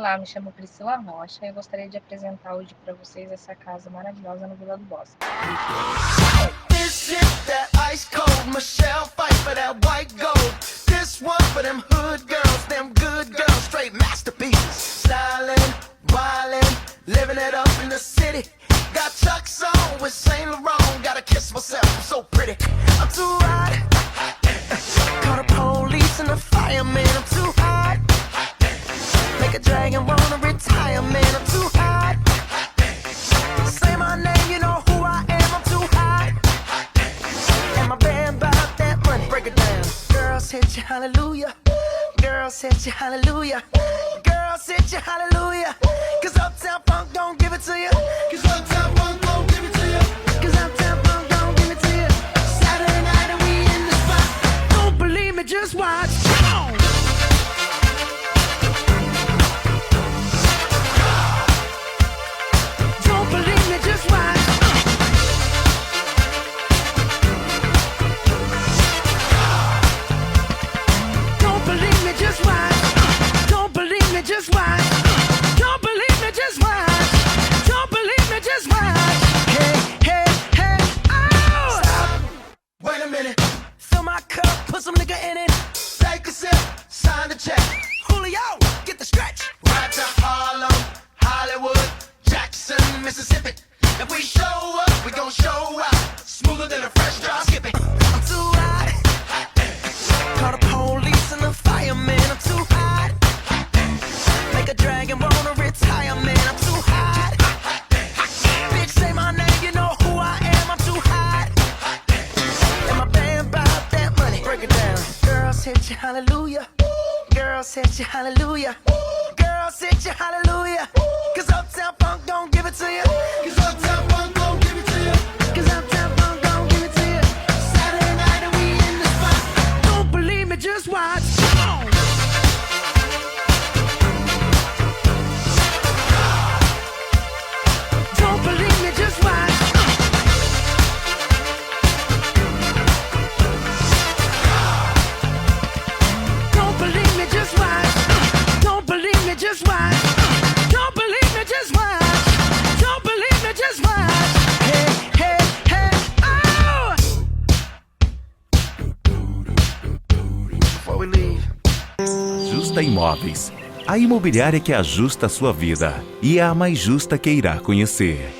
Olá, me chamo Priscila Rocha e eu gostaria de apresentar hoje para vocês essa casa maravilhosa no Vila do Bosque. This shit, that ice cold Michelle fight for that white gold. This one for them hood girls, them good girls, straight masterpieces. Stylin', wildin', living it up in the city. Got Chuck's on with Saint Laurent. Gotta kiss myself, I'm so pretty. I'm too hot. Call the police and the fireman. I'm too hot. Make a dragon wanna retire, man. I'm too hot. Say my name, you know who I am. I'm too hot. And my band bought that money. Break it down. Girls hit you, hallelujah. Girls hit you, hallelujah. Girls hit you, hallelujah. Cause Uptown Funk don't give it to you. Cause Uptown Funk don't give it to you. Cause Uptown Funk don't give it to you. Saturday night and we in the spot. Don't believe me, just watch. Come on. Don't believe me, just watch. Don't believe me, just watch. Don't believe me, just watch. Don't believe me, just watch. Don't believe me, just watch. Hey, hey, hey, oh! Stop. Wait a minute. Fill my cup, put some nigga in it. Take a sip, sign the check. Julio, get the stretch. Right to Harlem, Hollywood, Jackson, Mississippi. If we show up, we gon' show out. Smoother than a fresh drop skipping. I'm too hot. Call the police and the fireman. I'm too hot. Make a dragon wanna retire, man. I'm too hot. Bitch, say my name, you know who I am. I'm too hot. And my band bought that money. Break it down. Girls hit you, hallelujah. Girls hit you, hallelujah. Girls hit you, hallelujah. Cause Uptown Funk don't give it to you. Cause Uptown Funk don't give it to you. Cause Uptown Funk don't give it to you. Saturday night and we in the spot. Don't believe me, just watch. Come on. Don't believe me, just watch. Don't believe me, just watch. Don't believe me, just watch. Don't believe me, just watch. Don't believe me, just watch. Hey, hey, hey, oh! Before we leave. Justa Imóveis, a imobiliária que ajusta a sua vida e é a mais justa que irá conhecer.